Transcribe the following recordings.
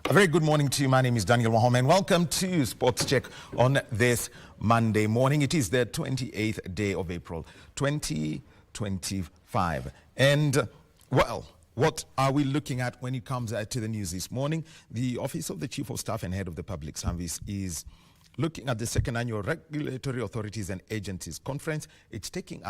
A very good morning to you. My name is Daniel Mohammed. Welcome to Sports Check on this Monday morning. It is the 28th day of April, 2025. And, well, what are we looking at when it comes to the news this morning? The Office of the Chief of Staff and Head of the Public Service is looking at the second annual Regulatory Authorities and Agencies Conference. It's taking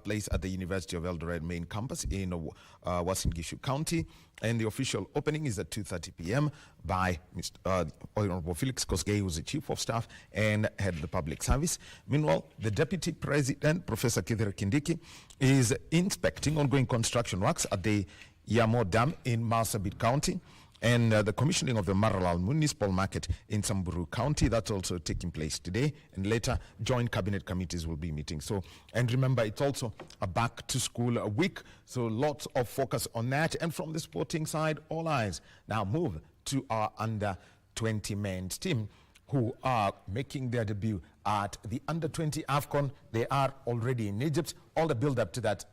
place at the University of Eldoret main campus in Uasin Gishu County. And the official opening is at 2:30 p.m. by Mr. Honorable Felix Kosgei, who's the Chief of Staff and Head of the Public Service. Meanwhile, the Deputy President, Professor Korir Kindiki, is inspecting ongoing construction works at the Yamo Dam in Marsabit County. And the commissioning of the Maralal Municipal Market in Samburu County, that's also taking place today. And later, joint cabinet committees will be meeting. So, and remember, it's also a back-to-school week, so lots of focus on that. And from the sporting side, all eyes now move to our under-20 men's team, who are making their debut at the under-20 AFCON. They are already in Egypt. All the build-up to that,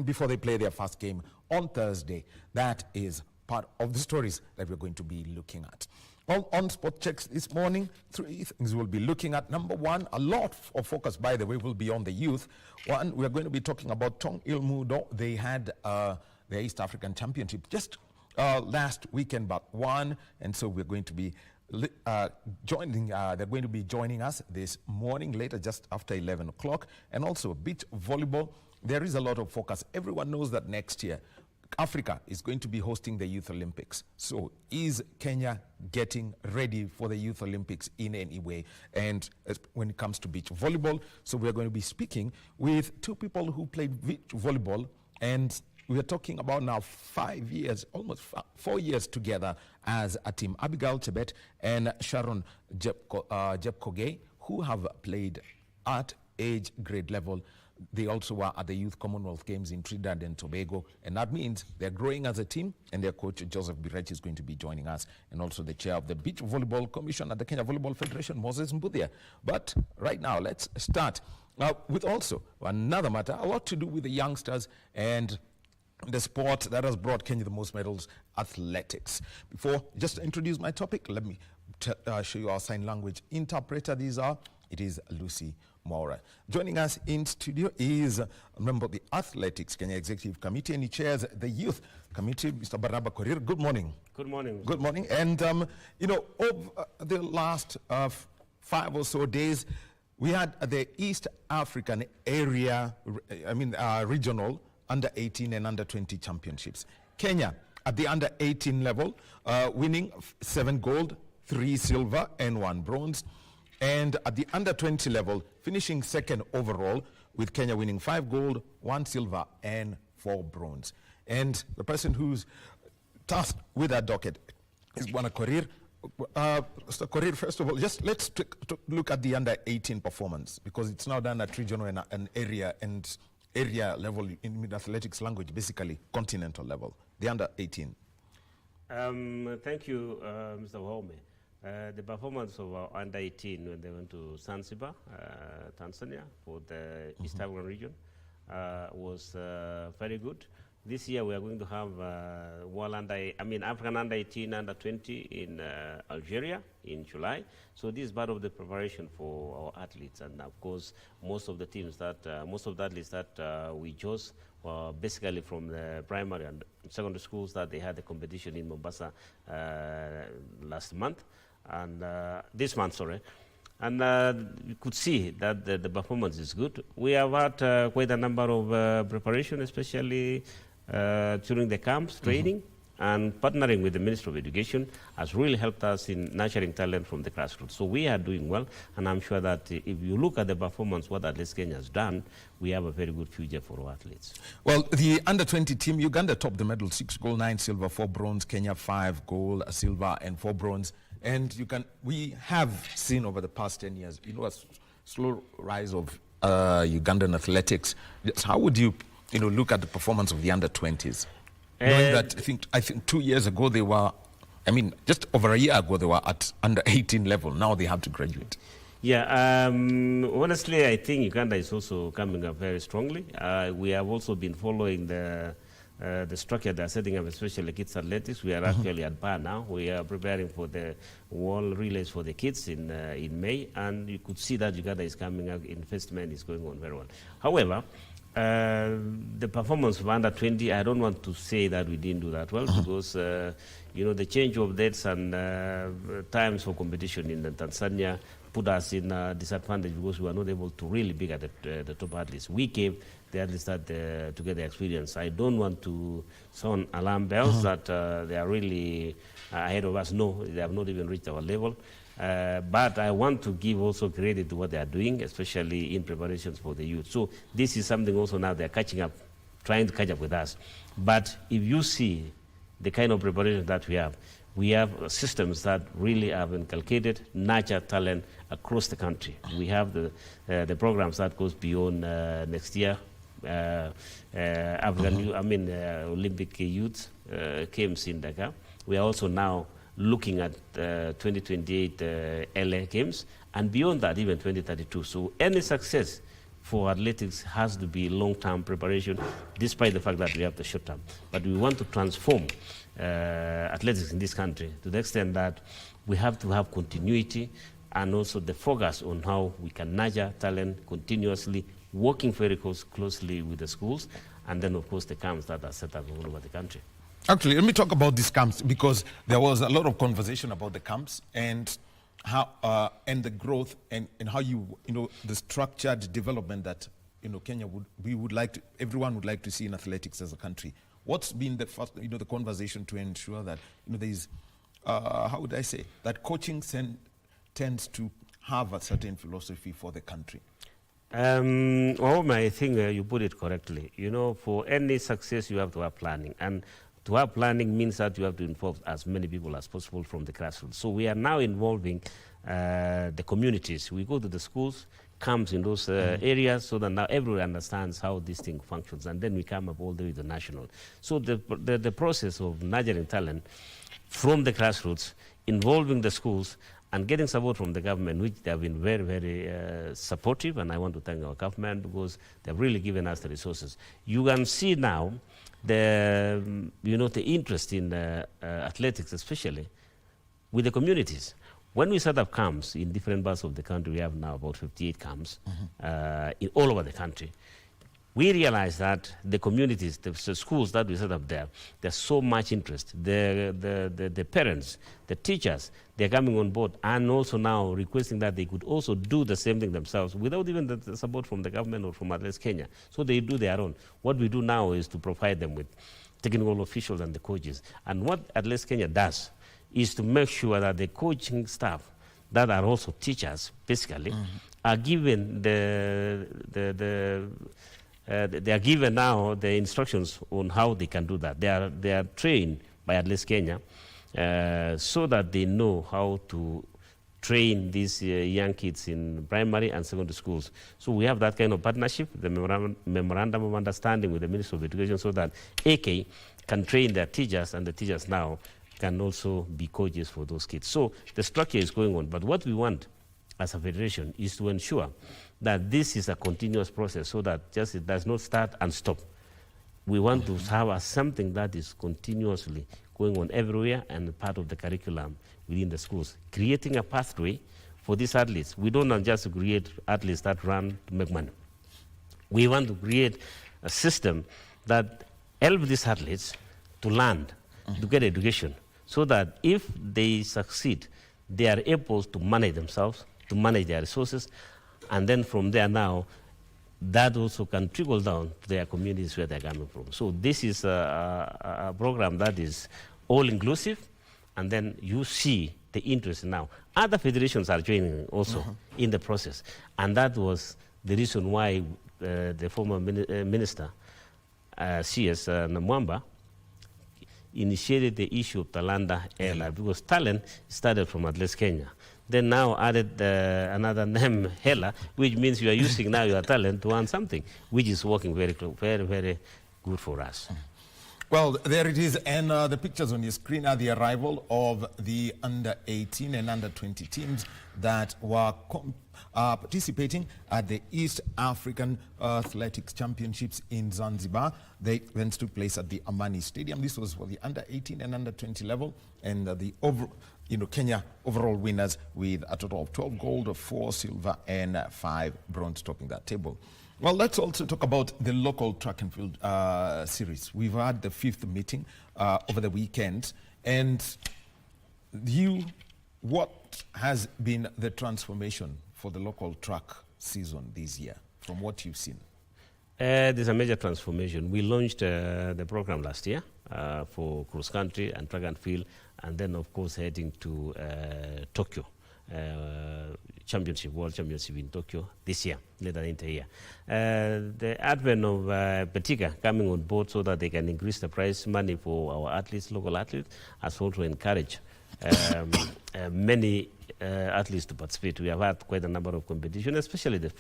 before they play their first game on Thursday. That is part of the stories that we're going to be looking at. Well, on Sport Checks this morning, three things we'll be looking at. Number one, a lot of focus, by the way, will be on the youth. One, we're going to be talking about Tong Ilmudo. They had the East African Championship just last weekend, but won, and so we're going to be they're going to be joining us this morning, later just after 11 o'clock. And also beach volleyball. There is a lot of focus. Everyone knows that next year, Africa is going to be hosting the Youth Olympics. So is Kenya getting ready for the Youth Olympics in any way? And when it comes to beach volleyball, so we're going to be speaking with two people who played beach volleyball, and we're talking about now 5 years, almost 4 years together as a team. Abigail Chebet and Sharon Jepkoge, who have played at age grade level. They also were at the Youth Commonwealth Games in Trinidad and Tobago, and that means they're growing as a team, and their coach, Joseph Birech, is going to be joining us, and also the chair of the Beach Volleyball Commission at the Kenya Volleyball Federation, Moses Mbuthia. But right now, let's start with also another matter, a lot to do with the youngsters and the sport that has brought Kenya the most medals, athletics. Before just to introduce my topic, let me show you our sign language interpreter. It is Lucy Maura. Joining us in studio is a member of the Athletics Kenya Executive Committee, and he chairs the Youth Committee, Mr. Barnaba Korir. Good morning. Good morning. Good morning. And, over the last 5 or so days, we had the East African area, regional under-18 and under-20 championships. Kenya, at the under-18 level, winning 7 gold, 3 silver, and 1 bronze. And at the under-20 level, finishing second overall, with Kenya winning 5 gold, 1 silver, and 4 bronze. And the person who's tasked with that docket is Bwana Korir. Mr. Korir, first of all, just let's look at the under-18 performance, because it's now done at regional and area level in athletics language, basically continental level. The under-18. Thank you, Mr. Wahome. The performance of our under-18 when they went to Zanzibar, Tanzania, for the East African region was very good. This year we are going to have African under-18, under-20 in Algeria in July. So this is part of the preparation for our athletes, and of course most of the athletes that we chose were basically from the primary and secondary schools that they had the competition in Mombasa last month. And this month, sorry. And you could see that the performance is good. We have had quite a number of preparation, especially during the camps, training, and partnering with the Ministry of Education has really helped us in nurturing talent from the grassroots. So we are doing well, and I'm sure that if you look at the performance, what Athletics Kenya has done, we have a very good future for our athletes. Well, the under-20 team, Uganda topped the medal, 6 gold, 9 silver, 4 bronze, Kenya 5 gold, a silver, and 4 bronze. And we have seen over the past 10 years, a slow rise of Ugandan athletics. How would you, look at the performance of the under-20s? Knowing that I think 2 years ago they were, just over a year ago they were at under-18 level. Now they have to graduate. Yeah, honestly, I think Uganda is also coming up very strongly. We have also been following the the structure they're setting up, especially kids athletics. We are actually at par now. We are preparing for the World Relays for the kids in May, and you could see that Uganda is coming up. Investment is going on very well. However, the performance of under 20, I don't want to say that we didn't do that well because you know, the change of dates and times for competition in Tanzania put us in a disadvantage because we were not able to really be at the top athletes. We gave the athletes that to get the experience. I don't want to sound alarm bells that they are really ahead of us. No, they have not even reached our level. But I want to give also credit to what they are doing, especially in preparations for the youth. So this is something also now they're catching up, trying to catch up with us. But if you see the kind of preparation that we have systems that really have inculcated nurture talent across the country. We have the programs that goes beyond next year. Olympic youth games in Dakar. We are also now looking at 2028 LA games, and beyond that, even 2032. So any success for athletics has to be long-term preparation, despite the fact that we have the short term. But we want to transform athletics in this country to the extent that we have to have continuity and also the focus on how we can nurture talent continuously, working very closely with the schools, and then, of course, the camps that are set up all over the country. Actually, let me talk about these camps, because there was a lot of conversation about the camps and how and the growth and how you know, the structured development that, you know, Kenya everyone would like to see in athletics as a country. What's been the first, you know, the conversation to ensure that, you know, there is how would I say, that coaching tends to have a certain philosophy for the country? I think you put it correctly. You know, for any success, you have to have planning. And to have planning means that you have to involve as many people as possible from the grassroots. So we are now involving the communities. We go to the schools, camps in those areas, so that now everyone understands how this thing functions. And then we come up all the way to national. So the process of nurturing talent from the grassroots, involving the schools, and getting support from the government, which they have been very, very supportive, and I want to thank our government because they have really given us the resources. You can see now the interest in athletics, especially with the communities. When we set up camps in different parts of the country, we have now about 58 camps in all over the country. We realize that the communities, the schools that we set up there, there's so much interest. The parents, the teachers, they're coming on board and also now requesting that they could also do the same thing themselves without even the support from the government or from Athletics Kenya. So they do their own. What we do now is to provide them with technical officials and the coaches. And what Athletics Kenya does is to make sure that the coaching staff that are also teachers, basically, are given they are given now the instructions on how they can do that. They are trained by Athletics Kenya so that they know how to train these young kids in primary and secondary schools. So we have that kind of partnership, the memorandum of understanding with the Ministry of Education, so that AK can train their teachers, and the teachers now can also be coaches for those kids. So the structure is going on. But what we want as a federation is to ensure that this is a continuous process, so that just it does not start and stop. We want to have something that is continuously going on everywhere and part of the curriculum within the schools, creating a pathway for these athletes. We don't want just to create athletes that run to make money. We want to create a system that helps these athletes to learn, to get education, so that if they succeed, they are able to manage themselves, to manage their resources, and then from there now, that also can trickle down to their communities where they're coming from. So this is a program that is all-inclusive, and then you see the interest now. Other federations are joining also in the process, and that was the reason why the former minister, CS Namwamba, initiated the issue of Talanta Hela, because talent started from Athletics Kenya. Then now added another name, Hela, which means you are using now your talent to earn something, which is working very, very, very good for us. Well, there it is, and the pictures on your screen are the arrival of the under-18 and under-20 teams that were participating at the East African Athletics Championships in Zanzibar. The events took place at the Amani Stadium. This was for the under-18 and under-20 level, and Kenya overall winners with a total of 12 gold, 4 silver, and 5 bronze, topping that table. Well, let's also talk about the local track and field series. We've had the 5th meeting over the weekend. And what has been the transformation for the local track season this year, from what you've seen? There's a major transformation. We launched the program last year for cross country and track and field, and then, of course, heading to Tokyo. World Championship in Tokyo this year, later in the year. The advent of Betika coming on board so that they can increase the prize money for our athletes, local athletes, has also encouraged many athletes to participate. We have had quite a number of competitions, especially the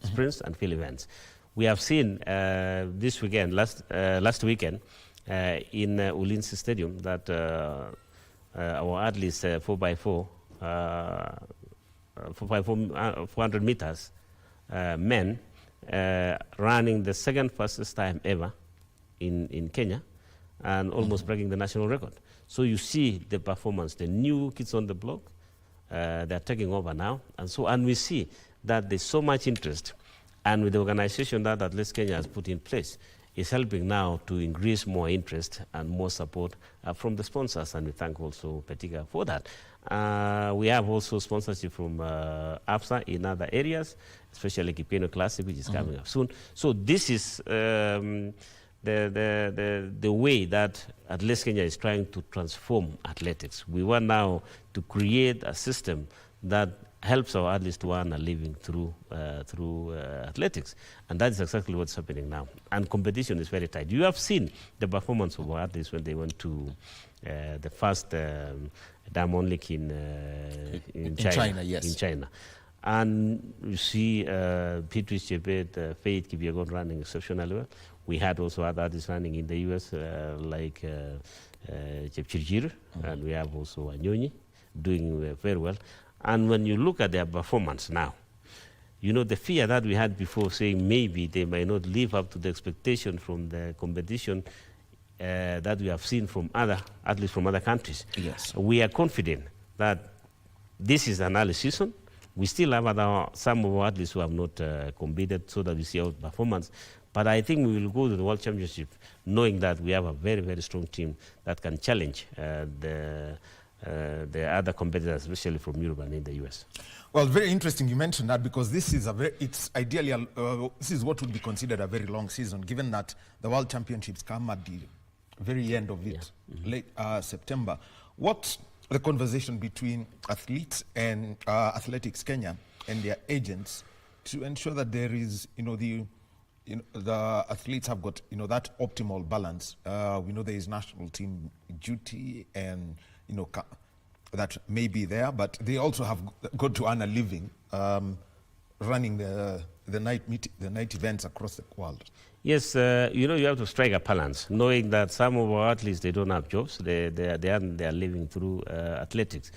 sprints and field events. We have seen this weekend, last weekend, in Ulinzi Stadium, that our athletes 4x4 400 meters men running the second fastest time ever in Kenya and almost breaking the national record. So you see the performance, the new kids on the block, they're taking over now. And we see that there's so much interest, and with the organization that Athletics Kenya has put in place, is helping now to increase more interest and more support from the sponsors, and we thank also Betika for that. We have also sponsorship from AFSA in other areas, especially Kipko Classic, which is coming up soon. So this is the way that Athletics Kenya is trying to transform athletics. We want now to create a system that helps our athletes to earn a living through athletics, and that is exactly what's happening now. And competition is very tight. You have seen the performance of our athletes when they went to the first Diamond League in China. Yes. In China, and you see Beatrice Chebet, Faith Kipyegon running exceptionally well. We had also other artists running in the US like Chepchirchir, and we have also Anyonyi doing very well. And when you look at their performance now, you know, the fear that we had before, saying maybe they might not live up to the expectation from the competition that we have seen from other athletes from other countries. Yes. We are confident that this is an early season. We still have some of our athletes who have not competed, so that we see our performance. But I think we will go to the World Championship knowing that we have a very, very strong team that can challenge the other competitors, especially from Europe and in the US. Well, very interesting you mentioned that, because this is it's ideally, this is what would be considered a very long season, given that the World Championships come at the very end of it, late September. What's the conversation between athletes and Athletics Kenya and their agents to ensure that there is, the athletes have got, that optimal balance? We know there is national team duty and, that may be there, but they also have got to earn a living running the night events across the world. Yes, you have to strike a balance, knowing that some of our athletes, they don't have jobs. They are living through athletics.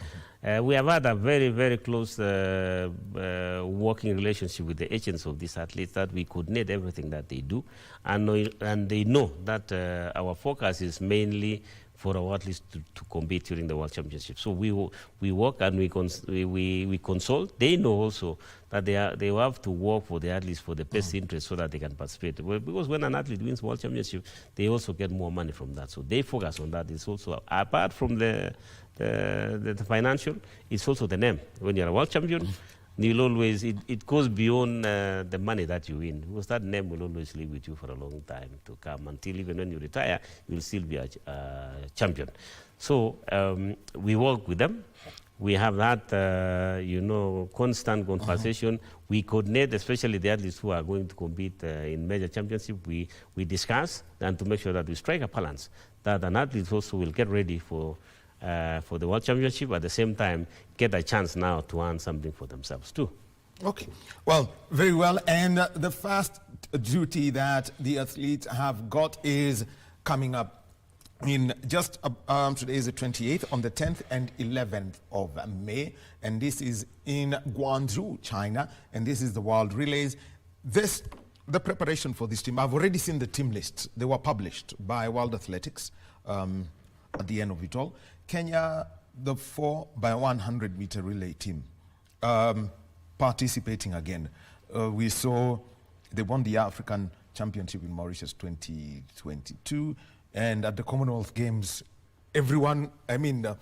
We have had a very, very close working relationship with the agents of these athletes, that we coordinate everything that they do, and they know that our focus is mainly for our athletes to compete during the World Championship. So we work and we consult. They know also that they have to work for the athletes for the best interest, so that they can participate. Well, because when an athlete wins World Championship, they also get more money from that. So they focus on that. It's also, apart from the financial, it's also the name. When you're a world champion, you'll always, it goes beyond the money that you win, because that name will always live with you for a long time to come, until even when you retire, you'll still be a champion. So we work with them. We have that, constant conversation. We coordinate, especially the athletes who are going to compete in major championship. We discuss, and to make sure that we strike a balance, that an athlete also will get ready for the World Championship, at the same time get a chance now to earn something for themselves too. Okay, well, very well. And the first duty that the athletes have got is coming up in just today is the 28th, on the 10th and 11th of May, and this is in Guangzhou, China, and this is the World Relays. The preparation for this team, I've already seen the team lists. They were published by World Athletics at the end of it all. Kenya, the 4x100 meter relay team, participating again. We saw they won the African Championship in Mauritius 2022, and at the Commonwealth Games, everyone, a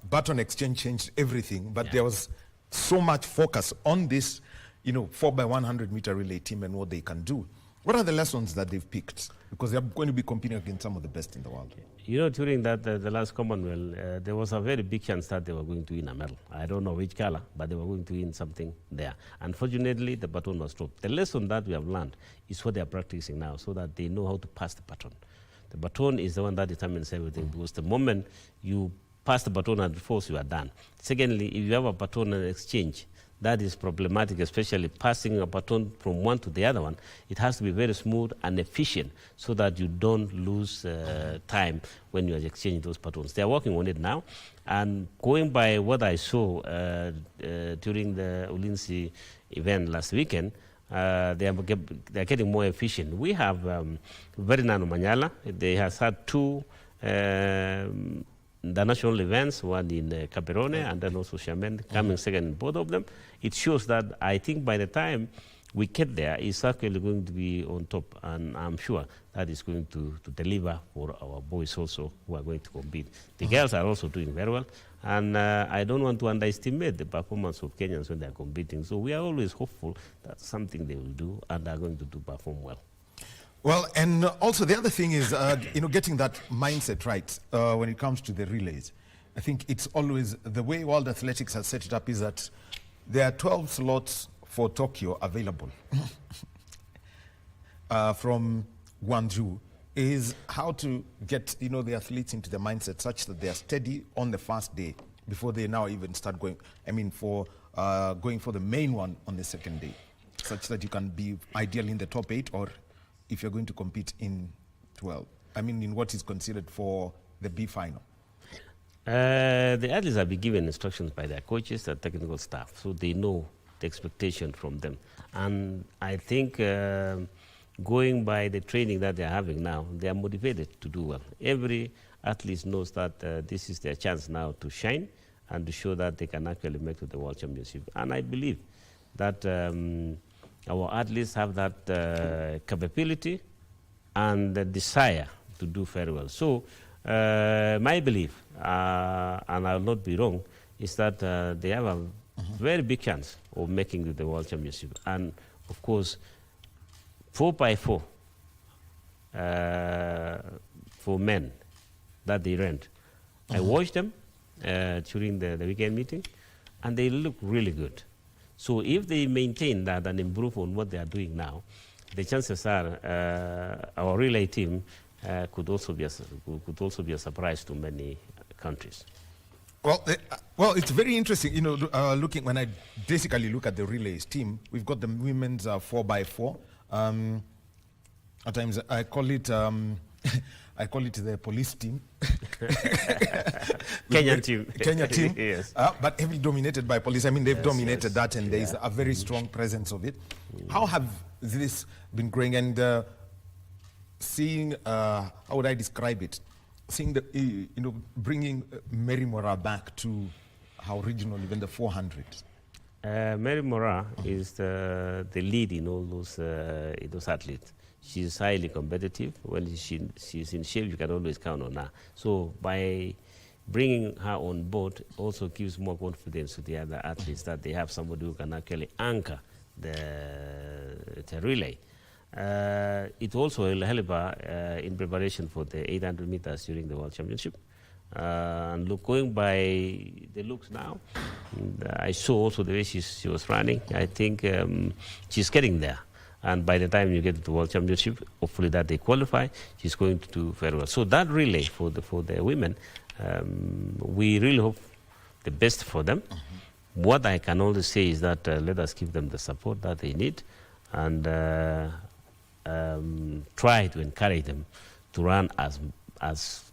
baton exchange changed everything, but there was so much focus on this, 4x100 meter relay team and what they can do. What are the lessons that they've picked? Because they're going to be competing against some of the best in the world. During that the last Commonwealth, there was a very big chance that they were going to win a medal. I don't know which color, but they were going to win something there. Unfortunately, the baton was dropped. The lesson that we have learned is what they are practicing now, so that they know how to pass the baton. The baton is the one that determines everything, because the moment you pass the baton and force, you are done. Secondly, if you have a baton and exchange, that is problematic, especially passing a baton from one to the other one. It has to be very smooth and efficient so that you don't lose time when you are exchanging those batons. They are working on it now. And going by what I saw during the Ulinzi event last weekend, they are getting more efficient. We have Verinano Manyala. They have had two the national events, one in Caperone and then also Shaman, coming second in both of them. It shows that I think by the time we get there, it's actually going to be on top, and I'm sure that is going to deliver for our boys also who are going to compete. The girls are also doing very well, and I don't want to underestimate the performance of Kenyans when they are competing. So we are always hopeful that something they will do and are going to perform well. Well, and also the other thing is, getting that mindset right when it comes to the relays. I think it's always, the way World Athletics has set it up is that there are 12 slots for Tokyo available from Guangzhou, is how to get, the athletes into the mindset such that they are steady on the first day before they now even start going, going for the main one on the second day, such that you can be ideally in the top 8, or if you're going to compete in 12, in what is considered for the B final? The athletes have been given instructions by their coaches and technical staff, so they know the expectation from them. And I think going by the training that they're having now, they are motivated to do well. Every athlete knows that this is their chance now to shine and to show that they can actually make it to the World Championship. And I believe that our athletes have that capability and the desire to do very well. So my belief, and I will not be wrong, is that they have a very big chance of making it to the World Championship. And of course, 4x4 for men that they rent. I watched them during the weekend meeting, and they look really good. So if they maintain that and improve on what they are doing now, the chances are our relay team could also be a surprise to many countries. Well, it's very interesting, looking, when I basically look at the relays team, we've got the women's 4x4. At times I call it the police team. Kenya team. Yes. But heavily dominated by police. They've dominated that, and there is a very strong presence of it. How have this been growing, and seeing, how would I describe it? Seeing the, bringing Mary Mora back to how regional, even the 400. Mary Mora is the lead in all those athletes. She's highly competitive. When she's in shape, you can always count on her. So by bringing her on board also gives more confidence to the other athletes that they have somebody who can actually anchor the relay. It also will help her in preparation for the 800 meters during the World Championship. And going by the looks now, I saw also the way she was running. I think she's getting there. And by the time you get to the World Championship, hopefully that they qualify, she's going to do very well. So that relay for the women, we really hope the best for them. What I can only say is that let us give them the support that they need, and try to encourage them to run as as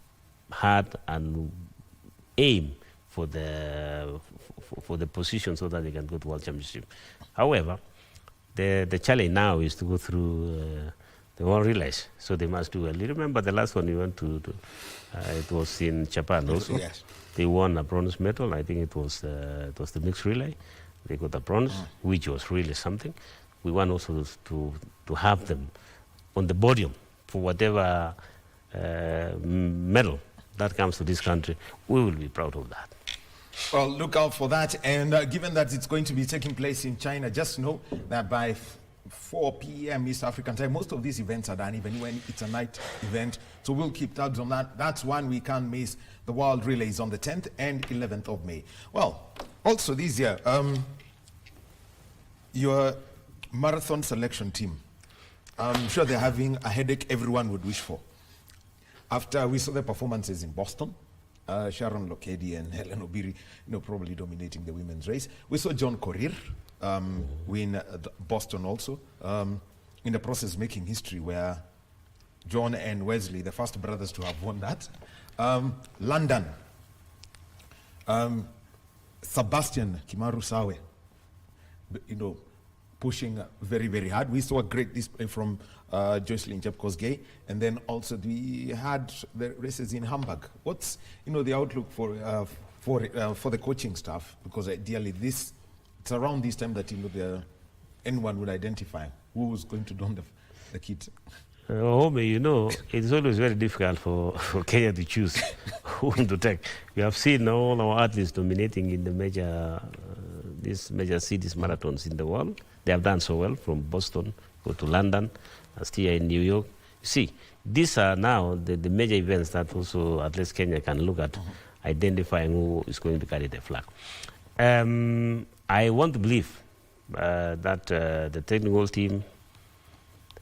hard and aim for the position so that they can go to World Championship. However, the challenge now is to go through the World Relays, so they must do well. You remember the last one we went to it was in Japan also. Yes. They won a bronze medal. I think it was the mixed relay. They got a bronze, which was really something. We want also to have them on the podium for whatever medal that comes to this country. We will be proud of that. Well, look out for that. And given that it's going to be taking place in China, just know that by 4 p.m. East African time, most of these events are done, even when it's a night event. So we'll keep tabs on that. That's one we can't miss. The World Relays on the 10th and 11th of May. Well, also this year, your marathon selection team, I'm sure they're having a headache everyone would wish for. After we saw the performances in Boston, Sharon Lokedi and Helen Obiri, probably dominating the women's race. We saw John Korir win Boston also, in the process making history, where John and Wesley, the first brothers to have won that. London, Sebastian Kimaru Sawe, pushing very, very hard. We saw a great display from Jocelyn Jepkosgei, and then also we had the races in Hamburg. What's the outlook for the coaching staff? Because ideally it's around this time that anyone would identify who was going to don the kit. It's always very difficult for Kenya to choose whom to take. We have seen all our athletes dominating in the these major cities marathons in the world. They have done so well, from Boston, go to London, still in New York. You see, these are now the major events that also at least Kenya can look at, identifying who is going to carry the flag. I want to believe that the technical team,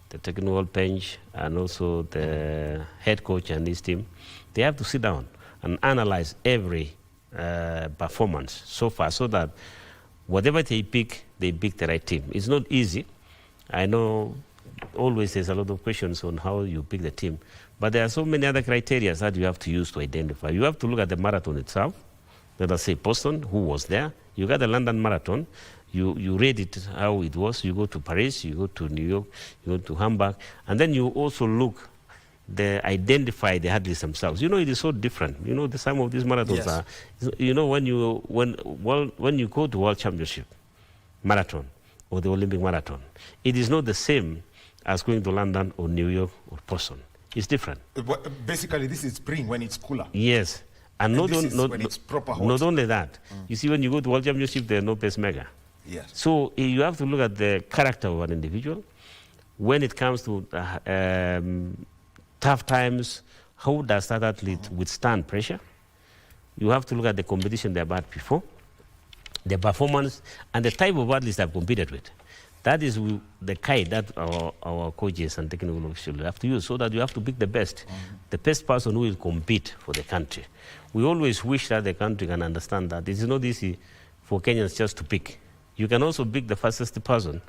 the technical bench, and also the head coach and his team, they have to sit down and analyze every performance so far, so that whatever they pick the right team. It's not easy. I know always there's a lot of questions on how you pick the team, but there are so many other criteria that you have to use to identify. You have to look at the marathon itself. Let us say Boston, who was there. You got the London Marathon. You read it, how it was. You go to Paris, you go to New York, you go to Hamburg, and then you also identify the athletes themselves. It is so different. Some of these marathons yes. are, when you go to World Championship marathon or the Olympic marathon, it is not the same as going to London or New York or Boston. It's different. Basically, this is spring when it's cooler. Yes. And when it's proper hot. Not only that, you see, when you go to World Championship, there are no pacemaker. Yes. So you have to look at the character of an individual. When it comes to tough times, how does that athlete withstand pressure? You have to look at the competition they've had before, the performance, and the type of athletes they've competed with. That is the guide that our coaches and technical officials have to use, so that you have to pick the best person who will compete for the country. We always wish that the country can understand that it is not easy for Kenyans just to pick. You can also pick the fastest person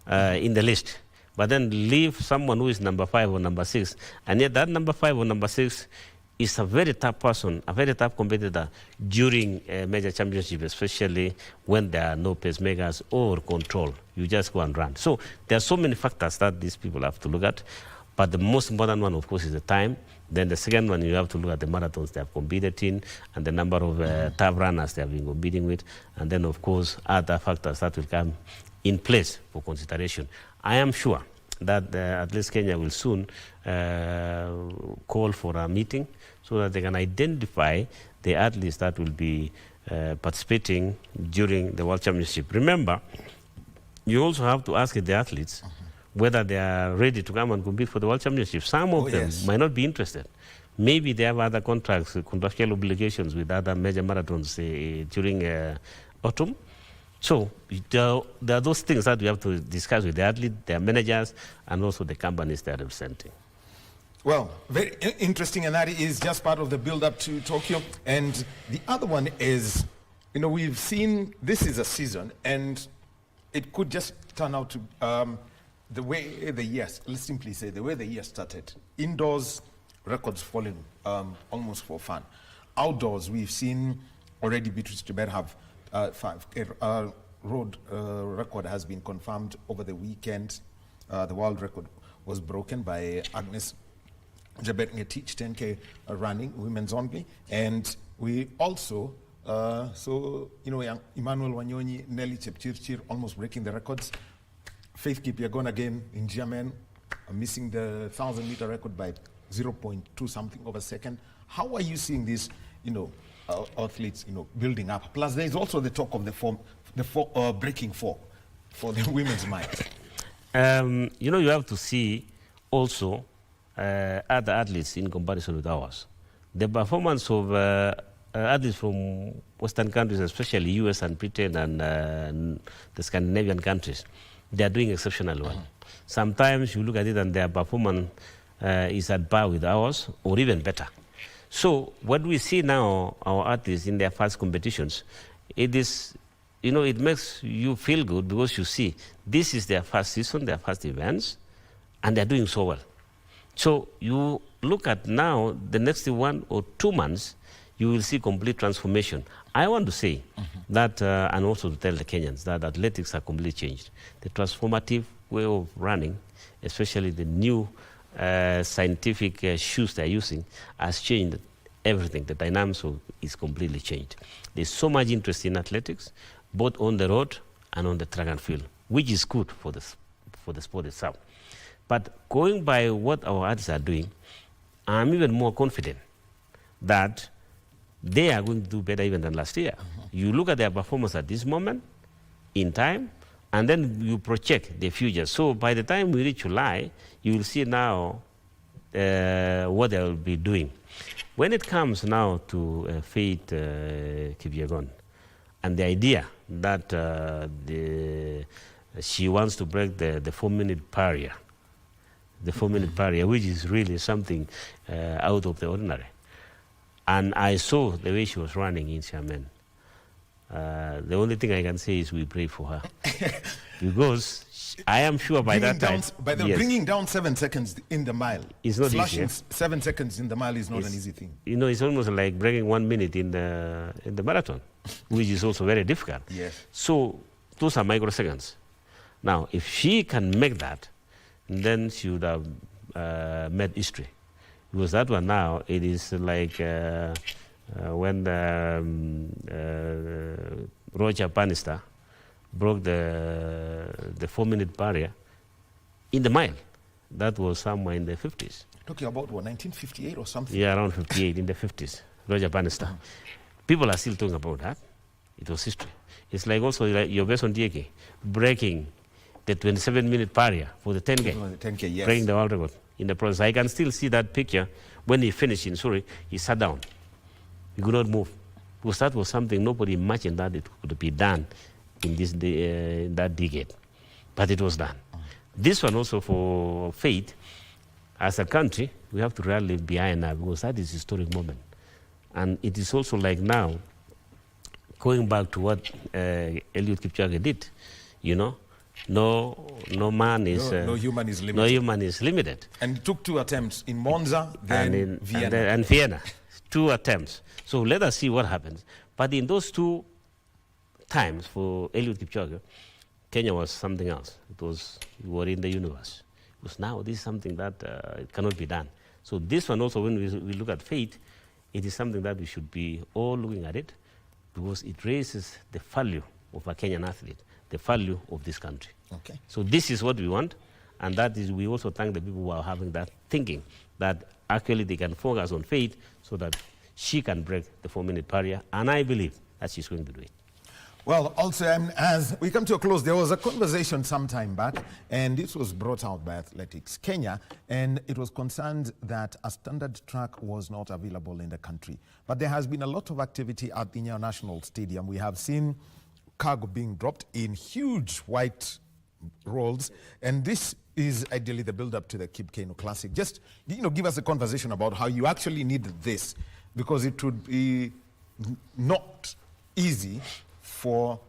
in the list, but then leave someone who is number 5 or number 6, and yet that number 5 or number 6 is a very tough person, a very tough competitor during a major championship, especially when there are no pacemakers or control. You just go and run. So there are so many factors that these people have to look at, but the most important one, of course, is the time. Then the second one, you have to look at the marathons they have competed in and the number of tough runners they have been competing with, and then, of course, other factors that will come in place for consideration. I am sure that at least Kenya will soon call for a meeting so that they can identify the athletes that will be participating during the World Championship. Remember, you also have to ask the athletes whether they are ready to come and compete for the World Championship. Some of them might not be interested. Maybe they have other contractual obligations with other major marathons during autumn. So there are those things that we have to discuss with the athletes, their managers, and also the companies they are representing. Well, very interesting, and that is just part of the build-up to Tokyo. And the other one is, we've seen this is a season, and it could just turn out to the way the year, let's simply say, the way the year started. Indoors, records falling almost for fun. Outdoors, we've seen already Beatrice Chebet have road record has been confirmed over the weekend. The world record was broken by Agnes Jebet Ngetich, 10K running, women's only. And we also young Emmanuel Wanyonyi, Nelly Chepchirchir almost breaking the records. Faith Kipyegon again in German, missing the 1,000-meter record by 0.2 something of a second. How are you seeing these, athletes, building up? Plus, there is also the talk of breaking four for the women's might. You have to see also other athletes in comparison with ours. The performance of athletes from Western countries, especially US and Britain and the Scandinavian countries, they are doing exceptionally well. Sometimes you look at it and their performance is at par with ours or even better. So what we see now, our athletes in their first competitions, it is, it makes you feel good because you see this is their first season, their first events, and they're doing so well. So you look at now the next 1 or 2 months, you will see complete transformation. I want to say that, and also to tell the Kenyans that athletics are completely changed. The transformative way of running, especially the new scientific shoes they're using, has changed everything. The dynamics is completely changed. There's so much interest in athletics, both on the road and on the track and field, which is good for the sport itself. But going by what our athletes are doing, I'm even more confident that they are going to do better even than last year. You look at their performance at this moment in time, and then you project the future. So by the time we reach July, you will see now what they will be doing. When it comes now to Faith Kipyegon, and the idea that she wants to break the 4-minute barrier, which is really something out of the ordinary. And I saw the way she was running in Xiamen. The only thing I can say is we pray for her. Because I am sure by that time... Bringing down 7 seconds in the mile. It's not flashing easy. 7 seconds in the mile is not an easy thing. It's almost like breaking 1 minute in the marathon, which is also very difficult. Yes. So those are microseconds. Now, if she can make that, then she would have made history. Because that one now, it is like when Roger Bannister broke the 4-minute barrier in the mile. That was somewhere in the 50s. Talking about what, 1958 or something? Yeah, around 58, in the 50s, Roger Bannister. People are still talking about that. It was history. It's like also like your Beson Dieke breaking the 27-minute barrier for the 10K. 10K, yes. Breaking the world record in the process. I can still see that picture. When he finished in Surrey, he sat down. He could not move. Because that was something nobody imagined that it could be done in that decade. But it was done. This one also for Faith, as a country, we have to rally behind her because that is a historic moment. And it is also like now, going back to what Eliud Kipchoge did, no human is limited. No human is limited. And it took 2 attempts in Monza, then Vienna. And Vienna. 2 attempts. So let us see what happens. But in those 2 times for Eliud Kipchoge, Kenya was something else. We were in the universe. Because now this is something that it cannot be done. So this one also, when we look at Faith, it is something that we should be all looking at it because it raises the value of a Kenyan athlete, the value of this country. Okay. So this is what we want, and that is, we also thank the people who are having that thinking, that actually they can focus on Faith so that she can break the 4-minute barrier, and I believe that she's going to do it. Well, also, as we come to a close, there was a conversation some time back, and this was brought out by Athletics Kenya, and it was concerned that a standard track was not available in the country. But there has been a lot of activity at the Nyayo National Stadium. We have seen cargo being dropped in huge white rolls, and this is ideally the build-up to the Kipko Classic. Just, give us a conversation about how you actually need this, because it would be not easy for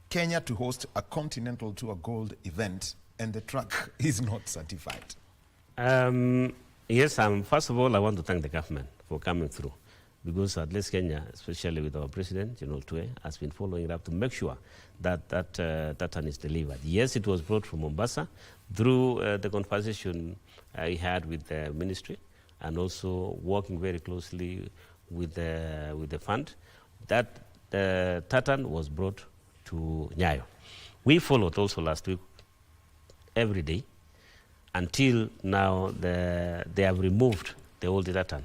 Kenya to host a Continental Tour Gold event and the track is not certified. Yes, first of all, I want to thank the government for coming through, because at least Kenya, especially with our president, General Tue, has been following it up to make sure that that is delivered. Yes, it was brought from Mombasa through the conversation I had with the ministry, and also working very closely with the fund. That tartan was brought to Nyayo. We followed also last week every day until now. They have removed the old tartan.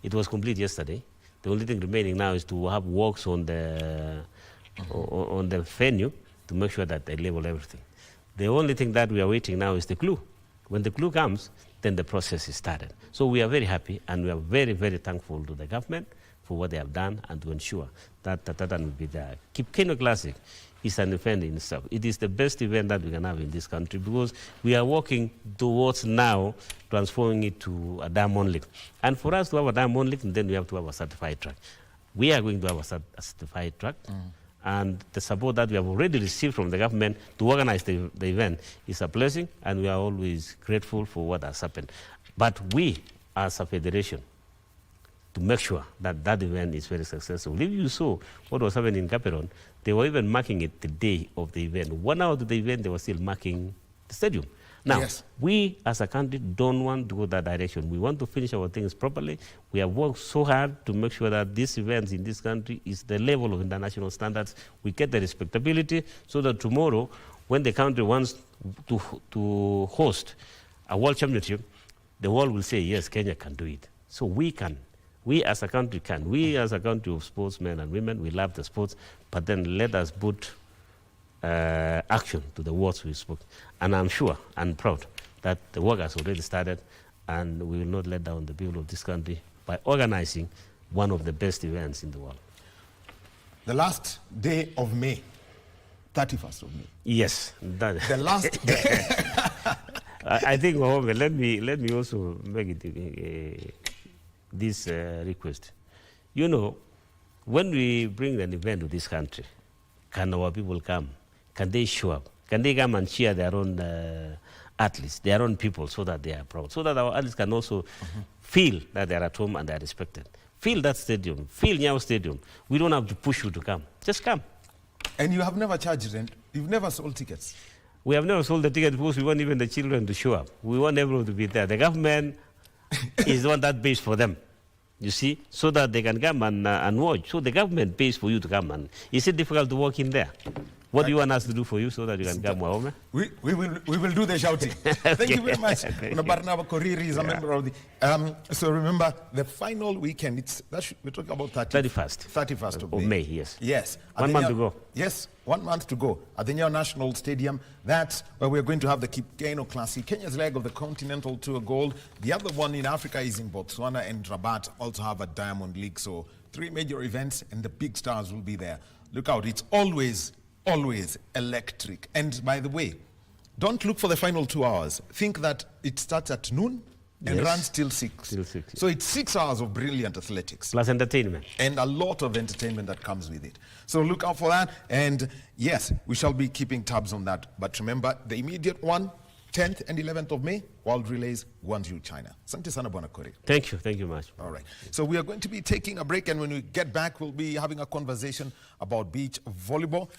It was complete yesterday. The only thing remaining now is to have works on the venue to make sure that they level everything. The only thing that we are waiting now is the clue. When the clue comes, then the process is started. So we are very happy, and we are very, very thankful to the government for what they have done and to ensure that that will be there. Kipko Classic is an event in itself. It is the best event that we can have in this country, because we are working towards now transforming it to a diamond league. And for us to have a diamond league, then we have to have a certified track. We are going to have a certified track. And the support that we have already received from the government to organize the event is a blessing, and we are always grateful for what has happened. But we, as a federation, to make sure that that event is very successful. If you saw what was happening in Caperon, they were even marking it the day of the event. 1 hour to the event, they were still marking the stadium. Now, yes, we as a country don't want to go that direction. We want to finish our things properly. We have worked so hard to make sure that these events in this country is the level of international standards. We get the respectability so that tomorrow, when the country wants to host a world championship, the world will say, yes, Kenya can do it. So we can. We as a country can. We as a country of sportsmen and women, we love the sports, but then let us put action to the words we spoke. And I'm sure and proud that the work has already started, and we will not let down the people of this country by organizing one of the best events in the world. The last day of May, 31st of May. Yes. The last day. I think, let me also make it this request. You know, when we bring an event to this country, can our people come? Can they show up? Can they come and cheer their own athletes, their own people, so that they are proud, so that our athletes can also feel that they are at home and they are respected? Feel that stadium, feel Nyayo Stadium. We don't have to push you to come. Just come. And you have never charged rent? You've never sold tickets? We have never sold the tickets because we want even the children to show up. We want everyone to be there. The government is the one that pays for them, you see, so that they can come and watch. So the government pays for you to come. And is it difficult to walk in there? What do you want us to do for you so that you can come home? We will do the shouting. Okay. Thank you very much. Barnaba Korir is a member of the... so remember, the final weekend, we're talking about 31st of May, yes. Yes. 1 month to go. Yes, 1 month to go at the Nyayo National Stadium. That's where we're going to have the Kipko Classic, Kenya's leg of the Continental Tour Gold. The other one in Africa is in Botswana, and Rabat also have a Diamond League. So 3 major events, and the big stars will be there. Look out, it's always electric. And by the way, don't look for the final 2 hours. Think that it starts at noon and runs till 6. So it's 6 hours of brilliant athletics. Plus entertainment. And a lot of entertainment that comes with it. So look out for that. And yes, we shall be keeping tabs on that. But remember, the immediate one, 10th and 11th of May, World Relays, Guangzhou, China. Asante sana Bwana Korir. Thank you much. All right. So we are going to be taking a break, and when we get back, we'll be having a conversation about beach volleyball.